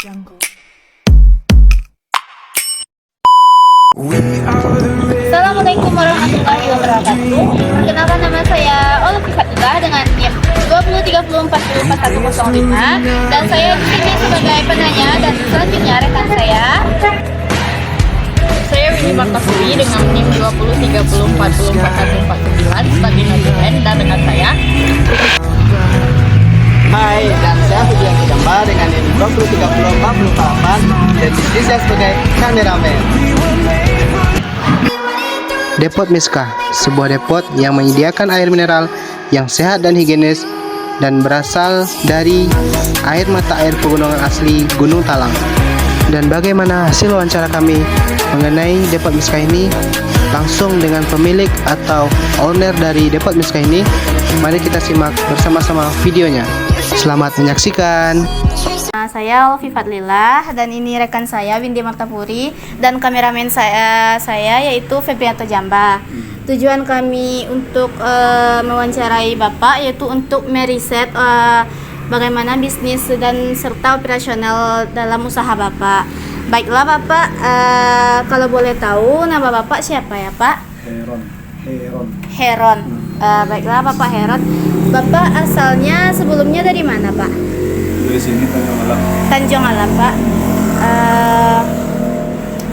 Assalamualaikum warahmatullahi wabarakatuh. Perkenalkan, nama saya Olivia Fatila dengan NIM 2030404105 dan saya di sini sebagai penanya, dan selanjutnya rekan saya Winnie Martasuri dengan NIM 2030404149 sebagai notulen, dan rekan saya Hai, dan saya Pujian Kejamba dengan NIM 203048 dan di sini saya sebagai kameramen. Depot Miska, sebuah depot yang menyediakan air mineral yang sehat dan higienis dan berasal dari air mata air pegunungan asli Gunung Talang. Dan bagaimana hasil wawancara kami mengenai Depot Miska ini langsung dengan pemilik atau owner dari Depot Miska ini? Mari kita simak bersama-sama videonya. Selamat menyaksikan. Saya Olivia Fatila dan ini rekan saya Windy Martapuri dan kameramen saya yaitu Febrianto Jamba. Tujuan kami untuk mewawancarai Bapak yaitu untuk meriset bagaimana bisnis dan serta operasional dalam usaha Bapak. Baiklah Bapak, kalau boleh tahu nama Bapak siapa ya Pak? Heron. Baiklah Bapak Heron. Bapak asalnya sebelumnya dari mana Pak? Dari sini Tanjung Alam. Tanjung Alam Pak.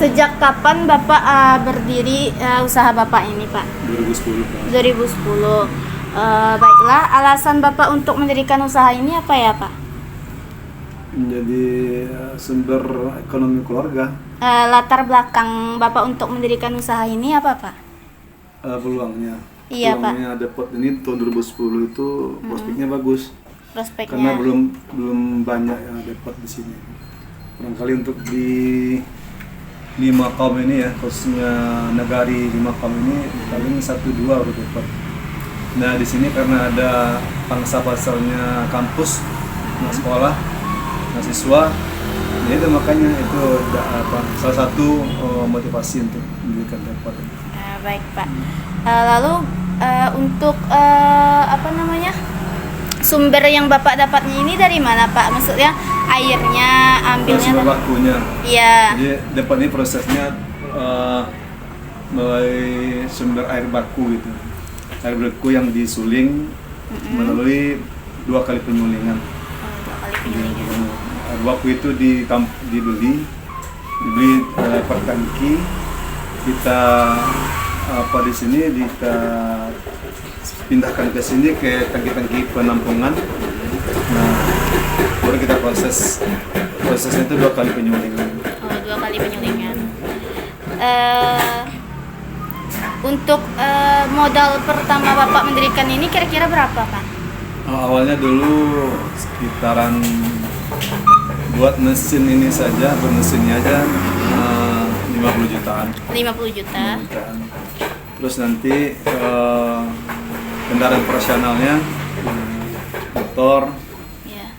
Sejak kapan Bapak berdiri usaha Bapak ini Pak? 2010. 2010. Baiklah, alasan Bapak untuk mendirikan usaha ini apa ya Pak? Menjadi sumber ekonomi keluarga. Latar belakang Bapak untuk mendirikan usaha ini apa Pak? Peluangnya. Iya Pak. Peluangnya Depot ini tahun 2010 itu prospeknya bagus. Prospeknya. Karena belum banyak yang depot di sini. Barangkali untuk di Makau ini ya, khususnya Nagari di Makau ini paling 1-2 baru depot. Nah di sini karena ada pangsa pasarnya kampus, sekolah, mahasiswa, ya itu makanya itu salah satu motivasi untuk mendirikan depot. Baik Pak. Lalu untuk sumber yang Bapak dapatnya ini dari mana Pak? Maksudnya airnya ambilnya? Sumber bakunya. Iya. Jadi depot ini prosesnya melalui sumber air baku gitu. Air baku yang disuling melalui 2 kali penyulingan. 2 kali penyulingan. Air baku itu dibeli per tangki. Kita di sini kita pindahkan ke sini ke tangki-tangki penampungan. Nah, baru kita prosesnya itu 2 kali penyulingan. 2 kali penyulingan. Untuk modal pertama Bapak mendirikan ini kira-kira berapa Pak? Awalnya dulu sekitaran buat mesin ini saja, bermesinnya aja 50 jutaan. 50 juta. Terus nanti kendaraan operasionalnya motor. Iya.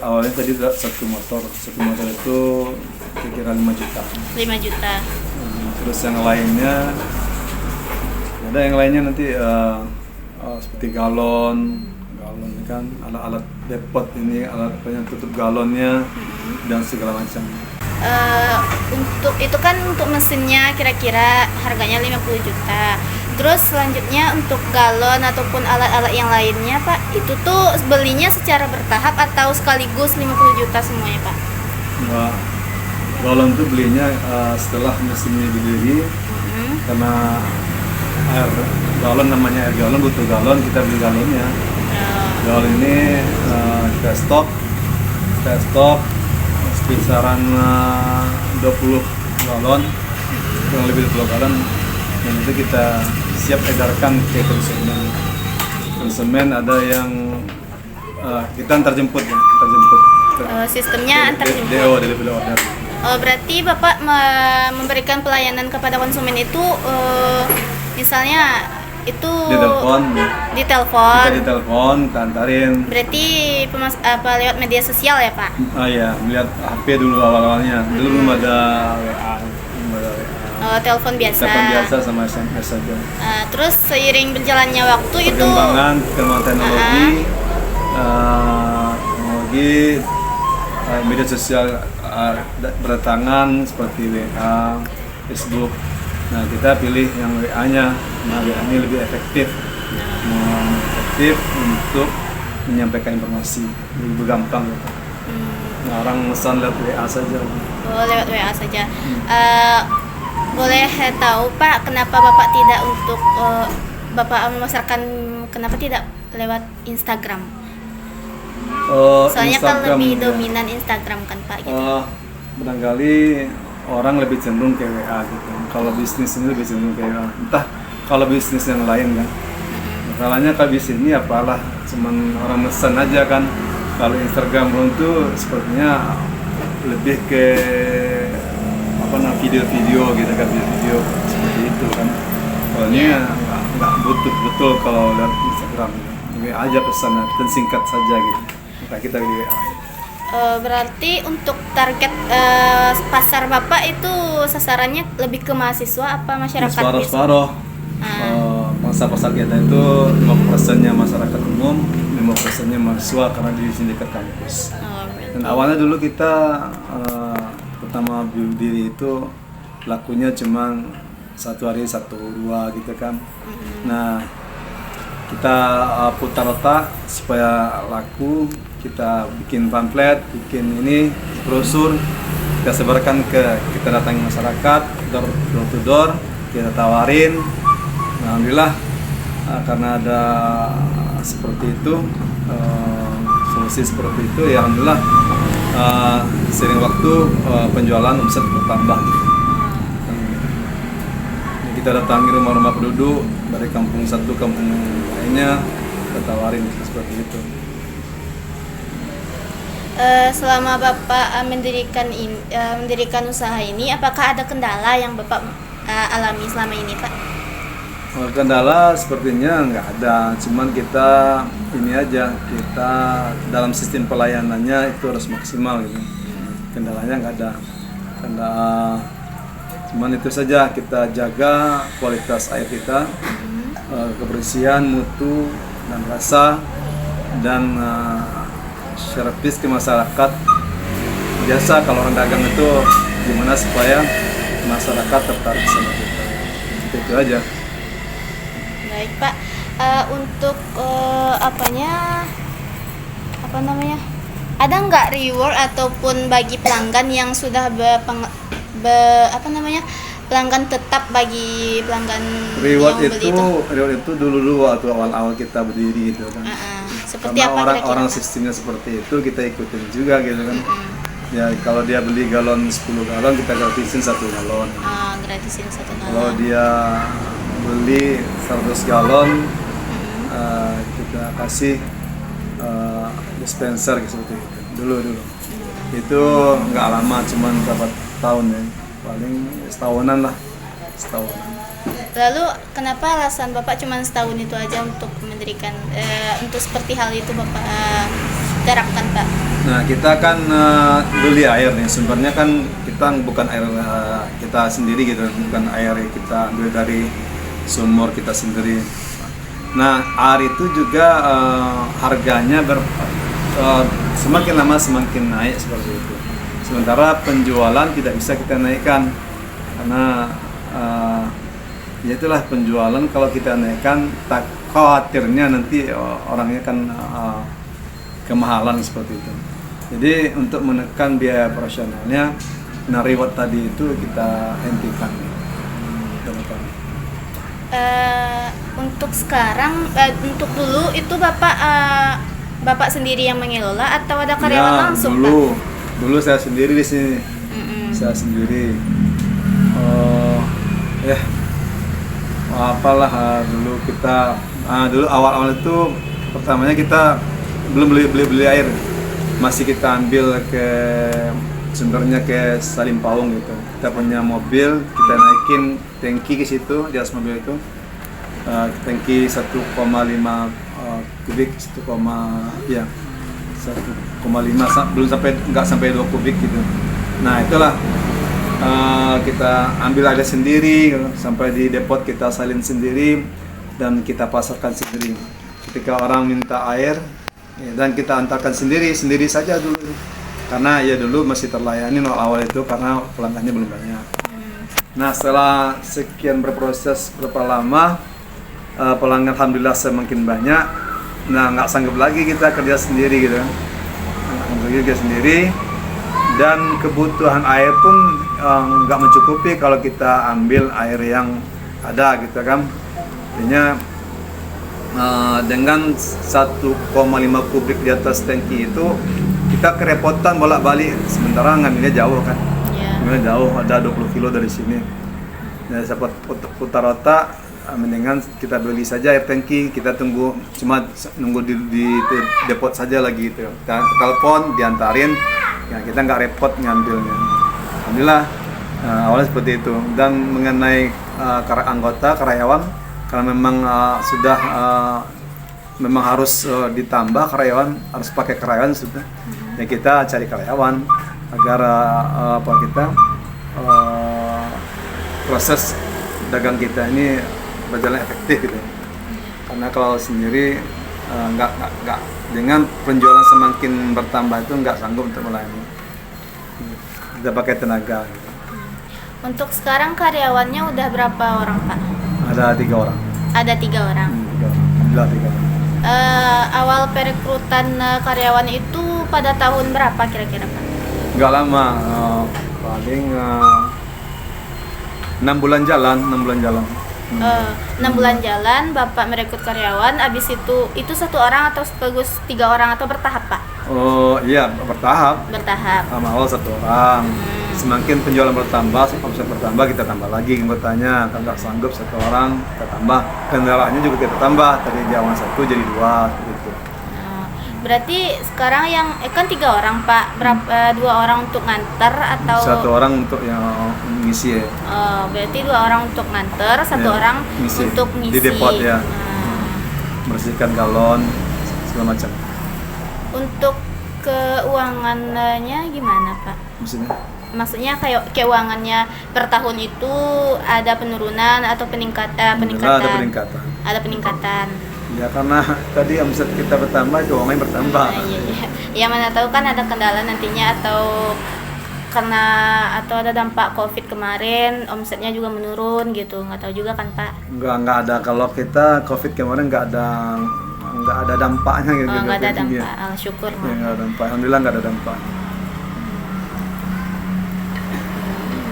Awalnya tadi satu motor itu kira-kira 5 juta. 5 juta. Terus yang lainnya nanti seperti galon ini kan, alat-alat depot ini, alat tutup galonnya dan segala macam. Untuk itu kan untuk mesinnya kira-kira harganya 50 juta. Terus selanjutnya untuk galon ataupun alat-alat yang lainnya Pak, itu tuh belinya secara bertahap atau sekaligus 50 juta semuanya Pak? Nah, galon tuh belinya setelah mesinnya berdiri. Karena air galon butuh galon, kita beli galonnya. Galon ini kita stok kisaran 20 galon, kurang lebih 20 galon, dan itu kita siap edarkan ke konsumen. Ada yang kita antar jemput. Sistemnya antar jemput. Delivery order. Berarti Bapak memberikan pelayanan kepada konsumen itu misalnya itu ditelepon. Kita ditelepon, kita antarin. Berarti lewat media sosial ya Pak? Iya, melihat HP dulu awal-awalnya. Dulu belum ada WA. Telepon biasa. Telepon biasa sama SMS saja. Terus seiring berjalannya waktu perkembangan teknologi, media sosial berdatangan seperti WA, Facebook. Nah kita pilih yang WA-nya. Nah WA ini lebih efektif, untuk menyampaikan informasi, lebih gampang gitu. Nah, orang pesan lewat WA saja. Oh, lewat WA saja. Boleh tahu Pak, kenapa Bapak tidak untuk Bapak memasarkan, kenapa tidak lewat Instagram? Soalnya kan Instagram, lebih ya. dominan Instagram kan Pak gitu. Barangkali orang lebih cenderung ke WA gitu. Kalau bisnis ini lebih cenderung ke WA. Entah kalau bisnis yang lain kan. Masalahnya kalau bisnis ini apalah, cuman orang pesan aja kan. Kalau Instagram itu sepertinya lebih ke video-video gitu kan, video seperti itu kan. Soalnya nggak butuh betul kalau lihat Instagram. WA aja pesannya, dan singkat saja gitu. Maka kita di WA. Berarti untuk target pasar Bapak itu sasarannya lebih ke mahasiswa apa masyarakat biasa? Separuh-separuh. Pasar kita itu 50%-nya masyarakat umum, 50%-nya mahasiswa karena di sini dekat kampus. Dan awalnya dulu kita pertama berdiri itu lakunya cuma 1 hari 1-2 gitu kan. Nah kita putar otak supaya laku, kita bikin pamflet, bikin ini brosur, kita sebarkan kita datangi masyarakat door to door, kita tawarin. Nah, alhamdulillah karena ada seperti itu, solusi seperti itu ya alhamdulillah sering waktu penjualan omset bertambah. Kita datangi rumah-rumah penduduk dari kampung satu kampung lainnya, kita tawarin seperti itu. Selama Bapak mendirikan usaha ini, apakah ada kendala yang Bapak alami selama ini Pak? Kendala sepertinya nggak ada, cuman kita ini aja, kita dalam sistem pelayanannya itu harus maksimal gitu. Kendalanya nggak ada, cuman itu saja, kita jaga kualitas air kita, kebersihan, mutu, dan rasa, dan servis ke masyarakat. Biasa kalau orang dagang itu gimana supaya masyarakat tertarik sama kita, itu aja. Baik Pak, untuk ada nggak reward ataupun bagi pelanggan yang sudah pelanggan tetap bagi pelanggan Reward yang beli itu? Reward itu dulu waktu awal kita berdiri gitu kan. Seperti Karena apa orang kira-kira? sistemnya seperti itu, kita ikutin juga gitu kan. Ya kalau dia beli galon 10 galon, kita gratisin 1 galon. Gratisin 1 galon. Kalau dia beli 100 galon, kita kasih dispenser seperti itu. Dulu. Itu nggak lama, cuman berapa tahun ya, paling setahunan lah. Lalu kenapa alasan Bapak cuma setahun itu aja untuk mendirikan, untuk seperti hal itu Bapak terapkan Pak? Nah kita kan beli air nih, sumbernya kan kita bukan air kita sendiri gitu, bukan air kita ambil dari sumur kita sendiri. Nah air itu juga harganya semakin lama semakin naik seperti itu. Sementara penjualan tidak bisa kita naikkan karena ya itulah penjualan, kalau kita naikkan tak khawatirnya nanti orangnya kan kemahalan seperti itu. Jadi untuk menekan biaya operasionalnya, nah reward tadi itu kita hentikan. Untuk sekarang, untuk dulu itu Bapak sendiri yang mengelola atau ada karyawan Ya, langsung dulu saya sendiri di sini. Saya sendiri. Apalah dulu kita dulu awal-awal itu pertamanya kita belum beli air, masih kita ambil ke sumbernya ke Salim Paung gitu. Kita punya mobil, kita naikin tangki ke situ di atas mobil itu, tangki 1,5 kubik, 1,5 belum nggak sampai 2 kubik gitu. Nah itulah kita ambil air sendiri sampai di depot, kita salin sendiri dan kita pasarkan sendiri. Ketika orang minta air dan kita antarkan sendiri saja dulu. karena ya dulu masih terlayani awal itu karena pelanggannya belum banyak. Nah setelah sekian berproses berapa lama, pelanggan alhamdulillah semakin banyak. Nah nggak sanggup lagi kita kerja sendiri gitu kan, kerja sendiri, dan kebutuhan air pun nggak mencukupi kalau kita ambil air yang ada gitu kan. Artinya dengan 1,5 kubik di atas tangki itu kita kerepotan bolak-balik, sementara ngambilnya jauh kan. Ngambilnya jauh, ada 20 kilo dari sini. Nah, dapat putar otak, mendingan kita beli saja air tangki, kita tunggu, cuma nunggu di depot saja lagi gitu. Kita telepon, diantarin, ya kita nggak repot ngambilnya. Alhamdulillah awalnya seperti itu. Dan mengenai anggota karyawan, kalau memang sudah memang harus ditambah karyawan, harus pakai karyawan sudah, ya kita cari karyawan agar proses dagang kita ini berjalan efektif gitu. Karena kalau sendiri nggak dengan penjualan semakin bertambah itu nggak sanggup untuk melayani. Kita pakai tenaga. Gitu. Untuk sekarang karyawannya udah berapa orang, Pak? Ada 3 orang. Ada 3 orang. Alhamdulillah 3 orang. Awal perekrutan karyawan itu pada tahun berapa kira-kira, Pak? Nggak lama, paling 6 bulan jalan. 6 bulan jalan, Bapak merekrut karyawan, habis itu 1 orang atau sekaligus 3 orang atau bertahap, Pak? Oh iya, bertahap. Bertahap. Awal 1 orang. Semakin penjualan bertambah, omset bertambah, kita tambah lagi anggotanya. Kalau nggak sanggup 1 orang, kita tambah. Kendaraannya juga kita tambah. Tadi di awal 1 jadi 2 gitu. Berarti sekarang yang kan 3 orang, Pak. Berapa 2 orang untuk nganter atau 1 orang untuk yang ngisi ya. Berarti 2 orang untuk nganter, 1 Ya, orang untuk ngisi. di depot ya. Bersihkan galon segala macam. Untuk keuangannya gimana, Pak? Maksudnya kayak keuangannya per tahun itu ada penurunan atau peningkatan? Ada peningkatan. Ya karena tadi omset kita bertambah, keuangannya bertambah. Iya. Ya mana tahu kan ada kendala nantinya atau karena ada dampak COVID kemarin omsetnya juga menurun gitu, nggak tahu juga kan, Pak? Nggak ada, kalau kita COVID kemarin nggak ada dampaknya gitu. Nggak ada dampak, syukur. Ya, nggak ada dampak, alhamdulillah nggak ada dampak.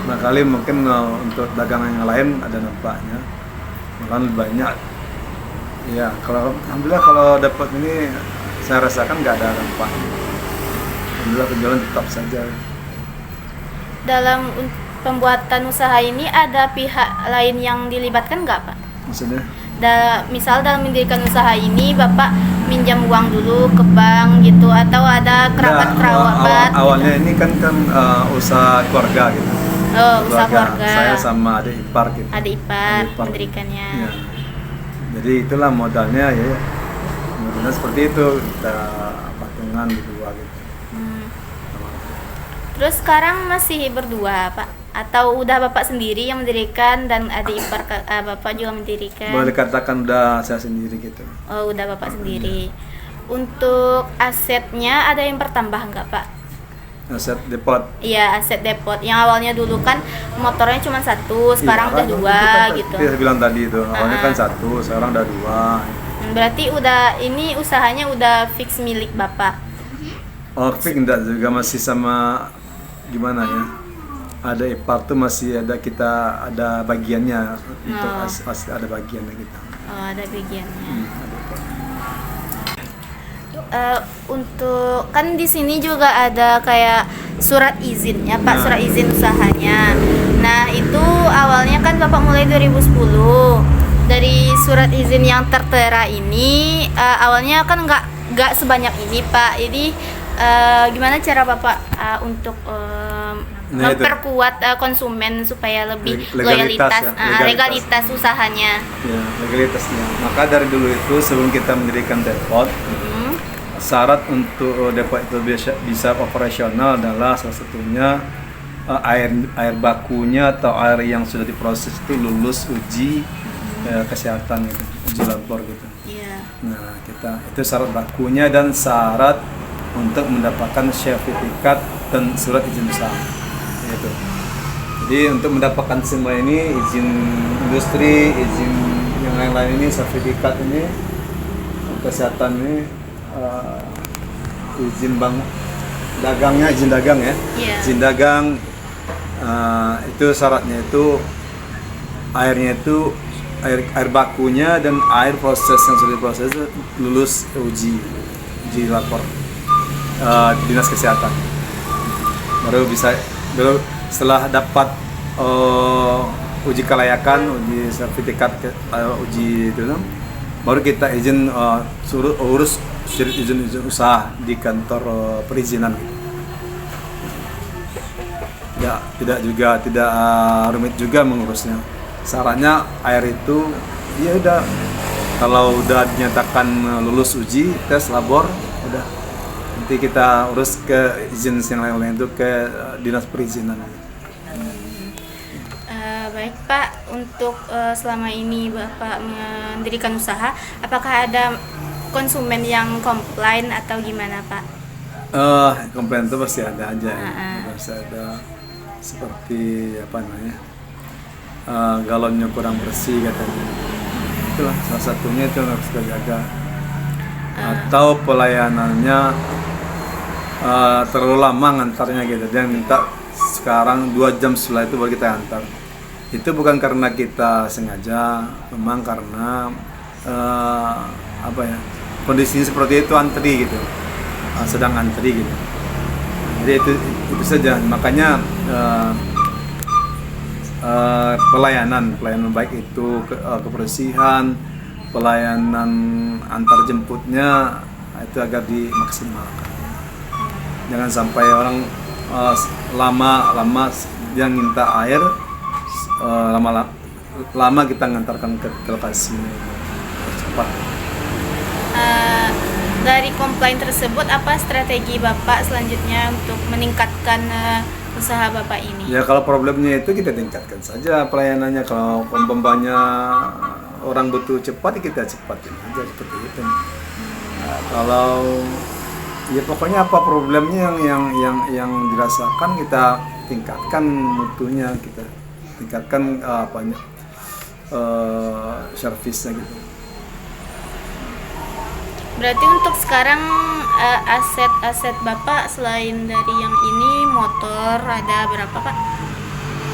Nah kali mungkin untuk dagangan yang lain ada dampaknya, malah lebih banyak. Ya kalau alhamdulillah kalau dapat ini saya rasakan nggak ada dampak. Alhamdulillah penjualan tetap saja. Dalam pembuatan usaha ini ada pihak lain yang dilibatkan nggak, Pak? Maksudnya? Misal dalam mendirikan usaha ini Bapak minjam uang dulu ke bank gitu atau ada kerabat-kerabat? Awalnya gitu? Ini kan usaha keluarga gitu. Usaha keluarga. Saya sama adik ipar gitu. Adik ipar mendirikannya. Ya. Jadi itulah modalnya ya. Modalnya seperti itu, kita patungan berdua gitu. Terus sekarang masih berdua, Pak? Atau udah Bapak sendiri yang mendirikan dan adik ipar Bapak juga mendirikan? Boleh dikatakan udah saya sendiri gitu. Oh, udah Bapak sendiri. Untuk asetnya ada yang bertambah nggak, Pak? Aset depot. Iya, aset depot. Yang awalnya dulu kan motornya cuma 1, sekarang udah 2 gitu. Saya bilang tadi itu, awalnya kan 1, sekarang udah 2. Berarti ini usahanya udah fix milik Bapak? Oh, fix enggak, juga masih sama gimana ya? Ada ipar tuh masih ada bagiannya untuk ada bagiannya kita. Oh, ada bagiannya. Untuk kan di sini juga ada kayak surat izinnya, Pak, surat izin usahanya. Nah, itu awalnya kan Bapak mulai 2010. Dari surat izin yang tertera ini awalnya kan nggak sebanyak ini, Pak. Jadi gimana cara Bapak untuk memperkuat konsumen supaya lebih legalitas usahanya? Ya, legalitasnya. Maka dari dulu itu sebelum kita mendirikan depot, syarat untuk depot itu bisa operasional adalah salah satunya air bakunya atau air yang sudah diproses itu lulus uji kesehatan gitu, uji labor gitu. Yeah. Nah itu syarat bakunya dan syarat untuk mendapatkan sertifikat dan surat izin usaha. Gitu. Jadi untuk mendapatkan semua ini, izin industri, izin yang lain-lain ini, sertifikat ini, kesehatan ini, izin bank dagangnya, izin dagang ya, Iya. izin dagang, itu syaratnya itu airnya itu air bakunya dan air proses yang sudah diproses itu lulus uji lapor dinas kesehatan, baru setelah dapat uji kelayakan, uji sertifikat, uji itu, baru kita izin urus izin usaha di kantor perizinan. Tidak rumit juga mengurusnya. Syaratnya air itu ya udah, kalau udah dinyatakan lulus uji tes labor, udah nanti kita urus ke izin yang lain-lain itu ke dinas perizinan. Baik Pak, untuk selama ini Bapak mendirikan usaha, apakah ada konsumen yang komplain atau gimana Pak? Komplain itu pasti ada aja, pasti ada, seperti apa namanya, galonnya kurang bersih katanya. Itulah salah satunya, itu harus kita jaga. Atau pelayanannya terlalu lama ngantarnya gitu, dia minta sekarang 2 jam setelah itu baru kita antar. Itu bukan karena kita sengaja, memang karena kondisinya seperti itu, antri gitu, sedang antri gitu. Jadi itu saja, makanya pelayanan baik itu kebersihan, pelayanan antar jemputnya itu agar dimaksimalkan. Jangan sampai orang lama dia minta air, lama kita ngantarkan ke lokasi cepat. Dari komplain tersebut, apa strategi Bapak selanjutnya untuk meningkatkan usaha Bapak ini? Ya kalau problemnya itu kita tingkatkan saja pelayanannya. Kalau pembambanya orang butuh cepat, kita cepatin aja seperti itu. Kalau ya pokoknya apa problemnya yang dirasakan, kita tingkatkan mutunya, kita tingkatkan servisnya gitu. Berarti untuk sekarang aset-aset Bapak selain dari yang ini, motor ada berapa Pak?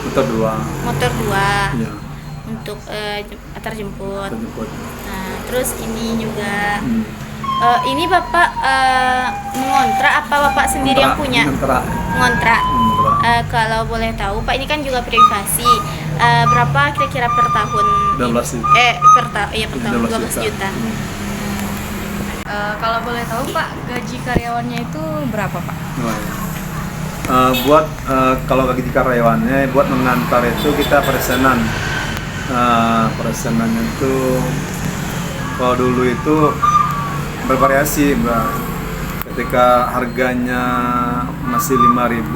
Motor 2. Motor 2. Iya. Untuk antar jemput. Terjemput. Nah, terus ini juga. Ini Bapak mengontrak apa Bapak sendiri yang punya? Mengontrak. Kalau boleh tahu Pak, ini kan juga privasi. Berapa kira-kira per tahun? 12 juta. Per tahun 12 juta. Kalau boleh tahu Pak, gaji karyawannya itu berapa Pak? Kalau gaji karyawannya buat mengantar itu kita persenan. Persenannya itu kalau dulu itu bervariasi, Mbak. Ketika harganya masih 5.000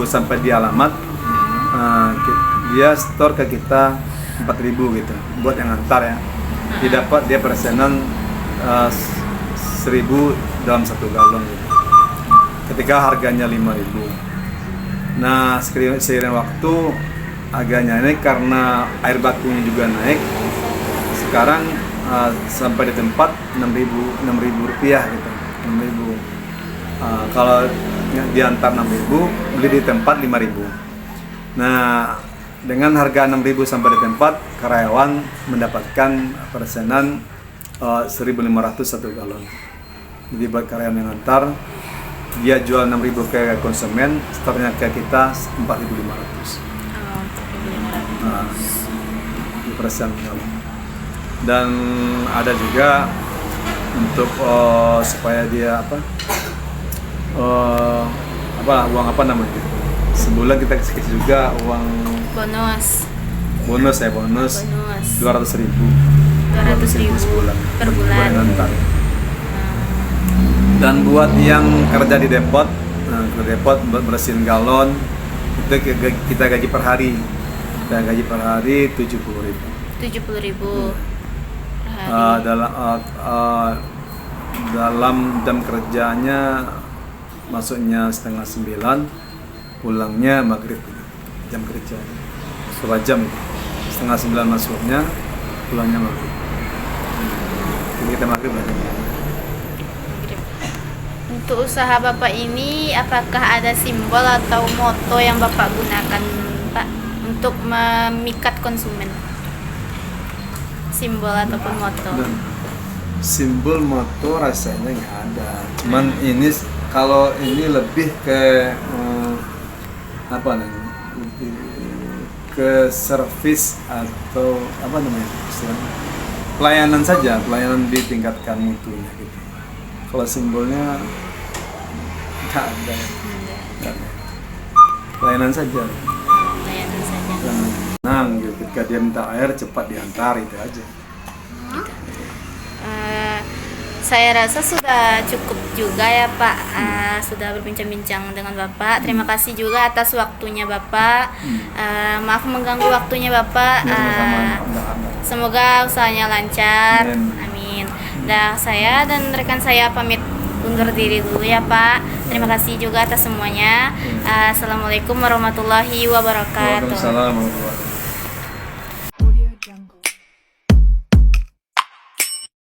sampai di alamat, dia store ke kita 4.000 gitu buat yang antar ya. Didapat dia persenan 1.000 dalam 1 galon gitu. Ketika harganya 5.000. Nah, seiring waktu harganya naik karena air bakunya juga naik. Sekarang sampai di tempat 6.000 rupiah gitu. 6.000. Kalau diantar 6.000, beli di tempat 5.000. Nah, dengan harga 6.000 sampai di tempat, karyawan mendapatkan persenan 1.500 1 galon. Jadi buat karyawan yang antar, dia jual 6.000 ke konsumen, store-nya ke kita 4.500. Persen. Dan ada juga untuk supaya dia uang apa namanya? Sebulan kita kasih juga uang bonus 200.000 sebulan per bulan. Dan buat yang kerja di depot, bersihin galon, itu kita gaji per hari. Kita gaji per hari 70.000. 70.000 per hari. dalam jam kerjanya masuknya 8:30, pulangnya maghrib. Jam kerja 1 jam itu. 8:30 masuknya, pulangnya maghrib. Jadi kita maghrib aja. Untuk usaha Bapak ini, apakah ada simbol atau moto yang Bapak gunakan, Pak, untuk memikat konsumen? Simbol ataupun moto? Dan simbol moto rasanya nggak ada. Cuman ini kalau ini lebih ke apa namanya? Lebih ke servis atau apa namanya? Istilahnya pelayanan saja, pelayanan ditingkatkan mutunya gitu. Kalau simbolnya nggak ada. Nggak ada. Pelayanan saja. Layanan saja. Tenang gitu. Ketika dia minta air cepat diantar, itu aja. Saya rasa sudah cukup juga ya Pak, sudah berbincang-bincang dengan Bapak. Terima kasih juga atas waktunya Bapak. Maaf mengganggu waktunya Bapak. Semoga usahanya lancar. Amin. Dan saya dan rekan saya pamit undur diri dulu ya Pak. Terima kasih juga atas semuanya. Assalamualaikum warahmatullahi wabarakatuh. Waalaikumsalam warahmatullahi wabarakatuh.